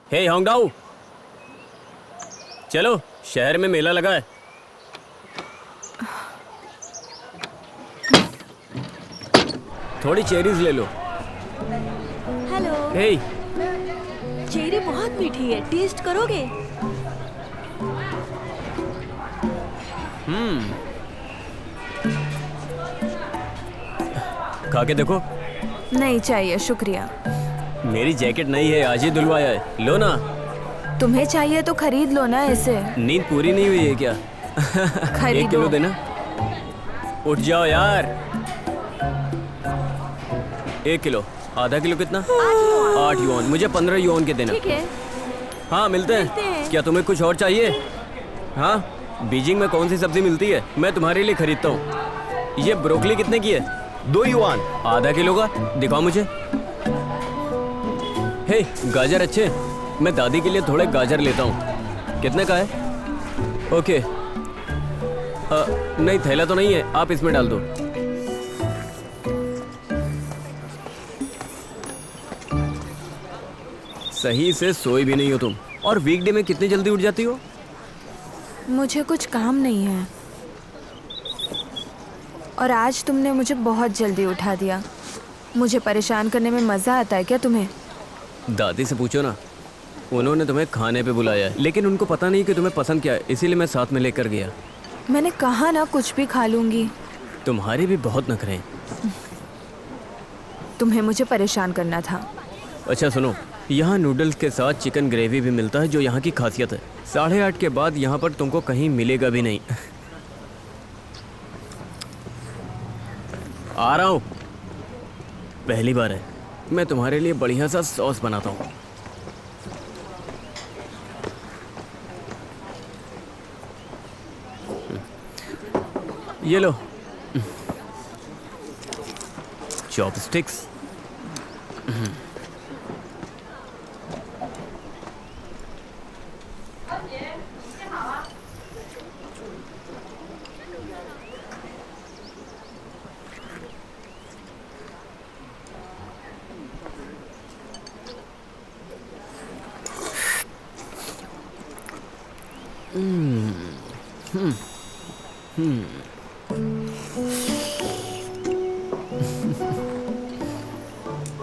हे होंगडाओ, चलो शहर में मेला लगा है। थोड़ी चेरीज ले लो। हेलो। हे, चेरी बहुत मीठी है, टेस्ट करोगे? खा के देखो। नहीं चाहिए, शुक्रिया। मेरी जैकेट नहीं है, आज ही धुलवाया है, लो ना। तुम्हें चाहिए तो खरीद लो ना इसे। नींद पूरी नहीं हुई है क्या? खरीदो। 1 किलो देना। उठ जाओ यार। 1 किलो। आधा किलो कितना? 8 युआन। मुझे 15 युआन के देना। ठीक है। हाँ मिलते मिलते हैं। हैं। क्या तुम्हें कुछ और चाहिए? हाँ, बीजिंग में कौन सी सब्जी मिलती है, मैं तुम्हारे लिए खरीदता हूँ। ये ब्रोकली कितने की है? 2 युआन। आधा किलो का दिखाओ मुझे। हे, गाजर अच्छे, मैं दादी के लिए थोड़े गाजर लेता हूँ। कितने का है? ओके। नहीं, थैला तो नहीं है, आप इसमें डाल दो। सही से सोई भी नहीं हो तुम। और वीकडे में कितनी जल्दी उठ जाती हो? मुझे कुछ काम नहीं है और आज तुमने मुझे बहुत जल्दी उठा दिया। मुझे परेशान करने में मज़ा आता है क्या तुम्हें? दादी से पूछो ना, उन्होंने तुम्हें खाने पे बुलाया है, लेकिन उनको पता नहीं कि तुम्हें पसंद क्या है, इसीलिए मैं साथ में लेकर गया। मैंने कहा ना कुछ भी खा लूँगी। तुम्हारी भी बहुत नखरे हैं। तुम्हें मुझे परेशान करना था। अच्छा सुनो, यहाँ नूडल्स के साथ चिकन ग्रेवी भी मिलता है, जो यहाँ की खासियत है। 8:30 के बाद यहाँ पर तुमको कहीं मिलेगा भी नहीं। आ रहा हूँ। पहली बार है, मैं तुम्हारे लिए बढ़िया सा सॉस बनाता हूँ। ये लो, चॉपस्टिक्स।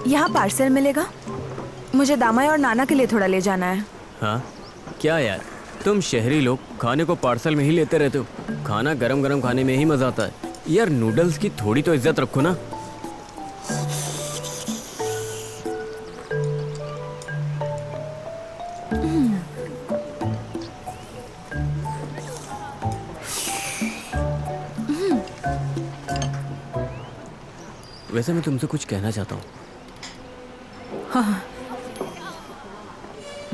यहाँ पार्सल मिलेगा? मुझे दामाई और नाना के लिए थोड़ा ले जाना है। हाँ क्या यार, तुम शहरी लोग खाने को पार्सल में ही लेते रहते हो। खाना गरम गरम खाने में ही मजा आता है यार। नूडल्स की थोड़ी तो इज्जत रखो ना। वैसे मैं तुमसे कुछ कहना चाहता हूँ।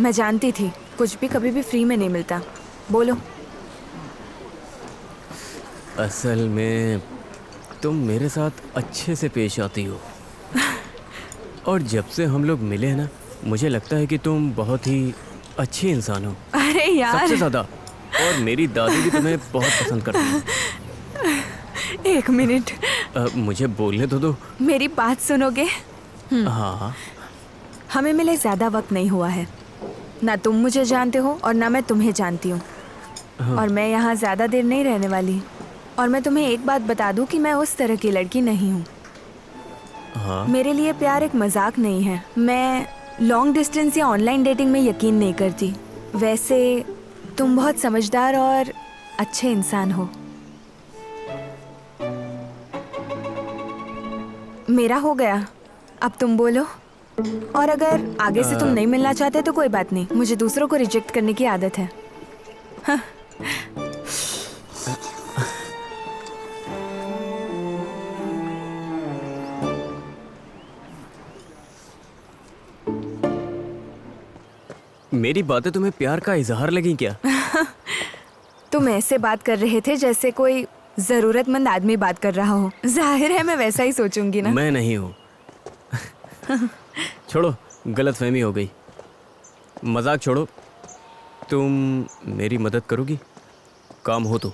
मैं जानती थी कुछ भी कभी भी फ्री में नहीं मिलता। बोलो। असल में तुम मेरे साथ अच्छे से पेश आती हो और जब से हम लोग मिले हैं ना, मुझे लगता है कि तुम बहुत ही अच्छी इंसान हो। अरे यार, सबसे ज़्यादा। और मेरी दादी भी तुम्हें बहुत पसंद करती है। 1 मिनट, मुझे बोलने तो दो। मेरी बात सुनोगे? हाँ। हमें मिले ज़्यादा वक्त नहीं हुआ है। ना तुम मुझे जानते हो और ना मैं तुम्हें जानती हूँ। और मैं यहाँ ज़्यादा देर नहीं रहने वाली। और मैं तुम्हें एक बात बता दूँ कि मैं उस तरह की लड़की नहीं हूँ। हाँ। मेरे लिए प्यार एक मजाक नहीं है। मैं लॉन्ग डिस्टेंस या ऑनलाइन डेटिंग में यकीन नहीं करती। वैसे तुम बहुत समझदार और अच्छे इंसान हो। मेरा हो गया, अब तुम बोलो। और अगर आगे से तुम नहीं मिलना चाहते तो कोई बात नहीं, मुझे दूसरों को रिजेक्ट करने की आदत है। हाँ। मेरी बातें तुम्हें प्यार का इजहार लगी क्या? तुम ऐसे बात कर रहे थे जैसे कोई जरूरतमंद आदमी बात कर रहा हो। जाहिर है मैं वैसा ही सोचूंगी ना। मैं नहीं हूँ। छोड़ो, गलतफहमी हो गई। मजाक छोड़ो। तुम मेरी मदद करोगी? काम हो तो।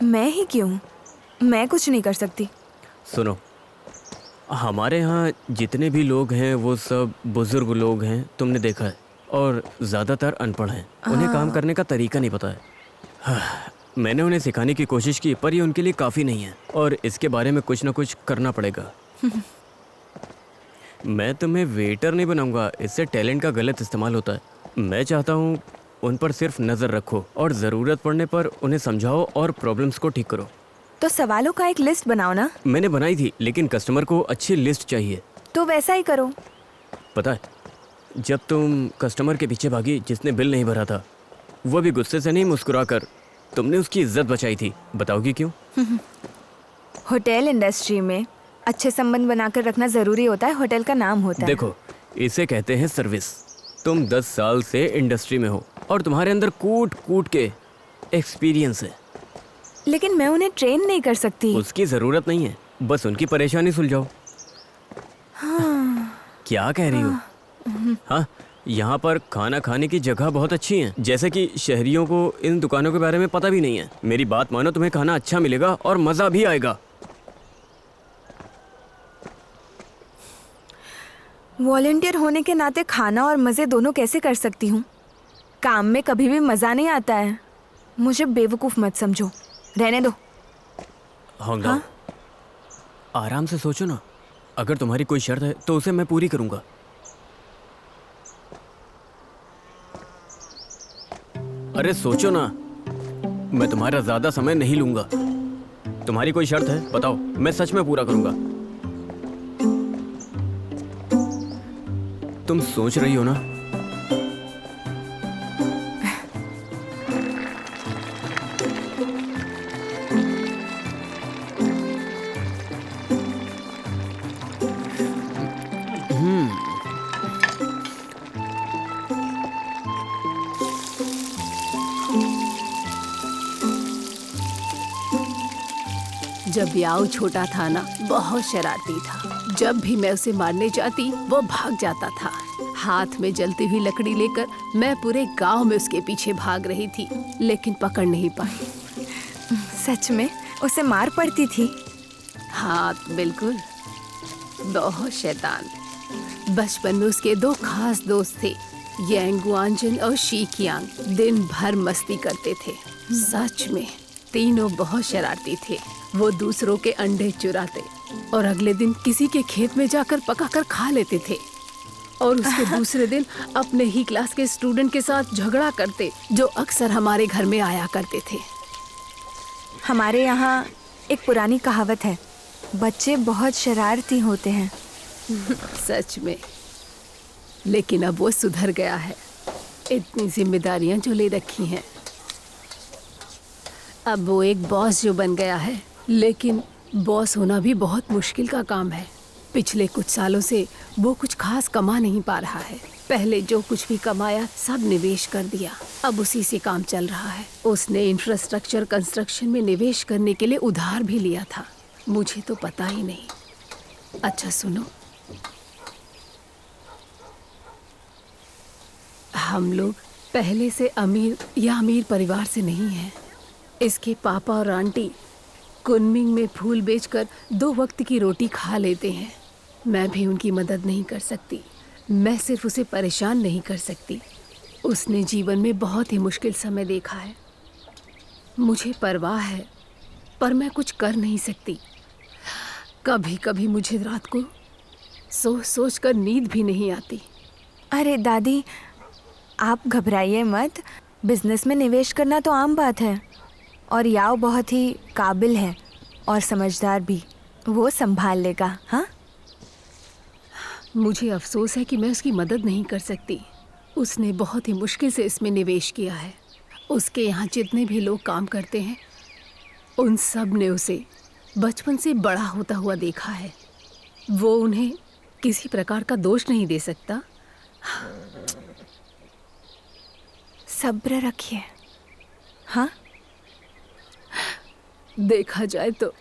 मैं ही क्यों? मैं कुछ नहीं कर सकती। सुनो, हमारे यहाँ जितने भी लोग हैं वो सब बुजुर्ग लोग हैं, तुमने देखा है, और ज़्यादातर अनपढ़ हैं। उन्हें काम करने का तरीका नहीं पता है। मैंने उन्हें सिखाने की कोशिश की पर ये उनके लिए काफ़ी नहीं है और इसके बारे में कुछ ना कुछ करना पड़ेगा। मैं तुम्हें वेटर नहीं बनाऊंगा, इससे टैलेंट का गलत इस्तेमाल होता है। मैं चाहता हूँ उन पर सिर्फ नज़र रखो और ज़रूरत पड़ने पर उन्हें समझाओ और प्रॉब्लम्स को ठीक करो। तो सवालों का एक लिस्ट बनाओ ना। मैंने बनाई थी लेकिन कस्टमर को अच्छी लिस्ट चाहिए। तो वैसा ही करो। पता है, जब तुम कस्टमर के पीछे भागी जिसने बिल नहीं भरा था, वो भी गुस्से से नहीं मुस्कुरा कर तुमने उसकी इज्जत बचाई थी। बताओगी क्यों? होटल इंडस्ट्री में अच्छे संबंध बनाकर रखना जरूरी होता है, होटल का नाम होता है। देखो, इसे कहते हैं सर्विस। तुम 10 साल से इंडस्ट्री में हो और तुम्हारे अंदर कूट कूट के एक्सपीरियंस है। लेकिन मैं उन्हें ट्रेन नहीं कर सकती। उसकी ज़रूरत नहीं है, बस उनकी परेशानी सुलझाओ। क्या कह रही हो? हाँ, यहाँ पर खाना खाने की जगह बहुत अच्छी है, जैसे कि शहरियों को इन दुकानों के बारे में पता भी नहीं है। मेरी बात मानो, तुम्हें खाना अच्छा मिलेगा और मज़ा भी आएगा। वॉलंटियर होने के नाते खाना और मज़े दोनों कैसे कर सकती हूँ? काम में कभी भी मज़ा नहीं आता है। मुझे बेवकूफ़ मत समझो, रहने दो। होंगा, आराम से सोचो ना। अगर तुम्हारी कोई शर्त है तो उसे मैं पूरी करूँगा। अरे सोचो ना, मैं तुम्हारा ज़्यादा समय नहीं लूँगा। तुम्हारी कोई शर्त है? बताओ, मैं सच में पूरा करूँगा। तुम सोच रही हो ना? जब याओ छोटा था ना, बहुत शरारती था। जब भी मैं उसे मारने जाती वो भाग जाता था। हाथ में जलती हुई लकड़ी लेकर मैं पूरे गांव में उसके पीछे भाग रही थी, लेकिन पकड़ नहीं पाई। सच में उसे मार पड़ती थी? हाँ बिल्कुल, बहुत शैतान। बचपन में उसके 2 खास दोस्त थे, यांग गुआंजन और शी कियांग। दिन भर मस्ती करते थे। सच में तीनों बहुत शरारती थे। वो दूसरों के अंडे चुराते और अगले दिन किसी के खेत में जाकर पकाकर खा लेते थे, और उसके दूसरे दिन अपने ही क्लास के स्टूडेंट के साथ झगड़ा करते, जो अक्सर हमारे घर में आया करते थे। हमारे यहाँ एक पुरानी कहावत है, बच्चे बहुत शरारती होते हैं। सच में, लेकिन अब वो सुधर गया है। इतनी जिम्मेदारियां जो ले रखी हैं। अब वो एक बॉस जो बन गया है, लेकिन बॉस होना भी बहुत मुश्किल का काम है। पिछले कुछ सालों से वो कुछ खास कमा नहीं पा रहा है। पहले जो कुछ भी कमाया सब निवेश कर दिया, अब उसी से काम चल रहा है। उसने इंफ्रास्ट्रक्चर कंस्ट्रक्शन में निवेश करने के लिए उधार भी लिया था। मुझे तो पता ही नहीं। अच्छा सुनो, हम लोग पहले से अमीर परिवार से नहीं हैं। इसके पापा और आंटी कुनमिंग में फूल बेचकर 2 वक्त की रोटी खा लेते हैं। मैं भी उनकी मदद नहीं कर सकती। मैं सिर्फ उसे परेशान नहीं कर सकती। उसने जीवन में बहुत ही मुश्किल समय देखा है। मुझे परवाह है, पर मैं कुछ कर नहीं सकती। कभी कभी मुझे रात को सोच कर नींद भी नहीं आती। अरे दादी, आप घबराइए मत। बिजनेस में निवेश करना तो आम बात है, और याओ बहुत ही काबिल है और समझदार भी। वो संभाल लेगा। हाँ, मुझे अफसोस है कि मैं उसकी मदद नहीं कर सकती। उसने बहुत ही मुश्किल से इसमें निवेश किया है। उसके यहाँ जितने भी लोग काम करते हैं, उन सब ने उसे बचपन से बड़ा होता हुआ देखा है। वो उन्हें किसी प्रकार का दोष नहीं दे सकता। सब्र रखिए। हाँ, देखा जाए तो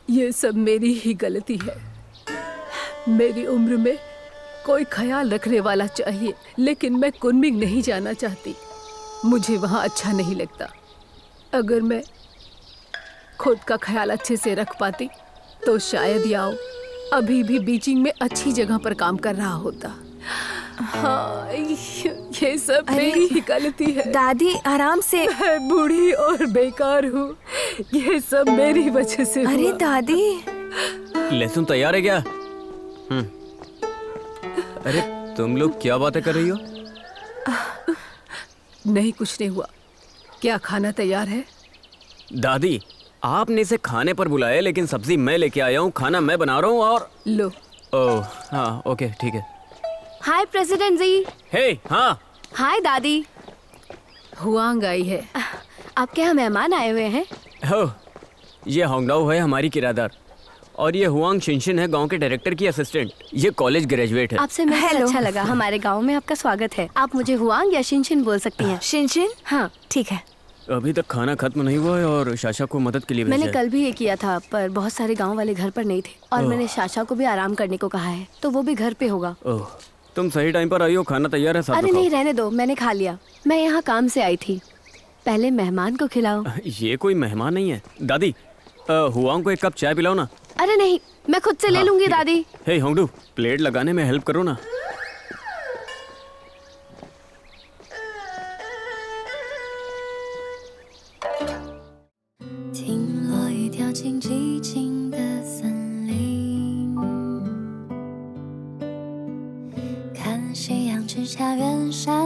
ये सब मेरी ही गलती है। मेरी उम्र में कोई ख्याल रखने वाला चाहिए, लेकिन मैं कुनमिंग नहीं जाना चाहती। मुझे वहाँ अच्छा नहीं लगता। अगर मैं खुद का ख्याल अच्छे से रख पाती तो शायद याओ अभी भी बीजिंग में अच्छी जगह पर काम कर रहा होता। हाँ, ये सब मेरी ही गलती है। दादी आराम से। मैं बूढ़ी और बेकार हूँ, ये सब मेरी वजह से अरे हुआ। दादी। लहसुन तैयार है क्या? अरे तुम लोग क्या बातें कर रही हो? नहीं, कुछ नहीं हुआ। क्या खाना तैयार है? दादी, आपने इसे खाने पर बुलाया, लेकिन सब्जी मैं लेके आया हूँ, खाना मैं बना रहा हूँ और लो। ओह हाँ, ओके ठीक है। हाय प्रेसिडेंट जी। हे हाँ। हाय दादी। हुआंग आई है। आपके यहाँ मेहमान आए हुए हैं। हो, ये होंगडाओ है हमारी किराएदार, और ये हुआंग शिनशिन है गांव के डायरेक्टर की असिस्टेंट। ये कॉलेज ग्रेजुएट है। आपसे मिलकर हेलो। अच्छा लगा। हमारे गांव में आपका स्वागत है। आप मुझे हुआंग या शिनशिन बोल सकती हैं। शिनशिन। हाँ, ठीक है। अभी तक खाना खत्म नहीं हुआ है और शाशा को मदद के लिए मैंने भेजा है। कल भी ये किया था, पर बहुत सारे गांव वाले घर पर नहीं थे और मैंने शाशा को भी आराम करने को कहा है, तो वो भी घर पे होगा। ओह, तुम सही टाइम पर आई हो, खाना तैयार है, साथ अरे में नहीं, रहने दो, मैंने खा लिया। मैं यहाँ काम से आई थी। पहले मेहमान को खिलाओ। खाओ। ये कोई मेहमान नहीं है। दादी, हुआंग को एक कप चाय पिलाओ ना। अरे नहीं, मैं खुद से ले हाँ, लूंगी ठीक है। दादी। हे होंगडू, प्लेट लगाने में हेल्प करो ना।看夕阳之下远山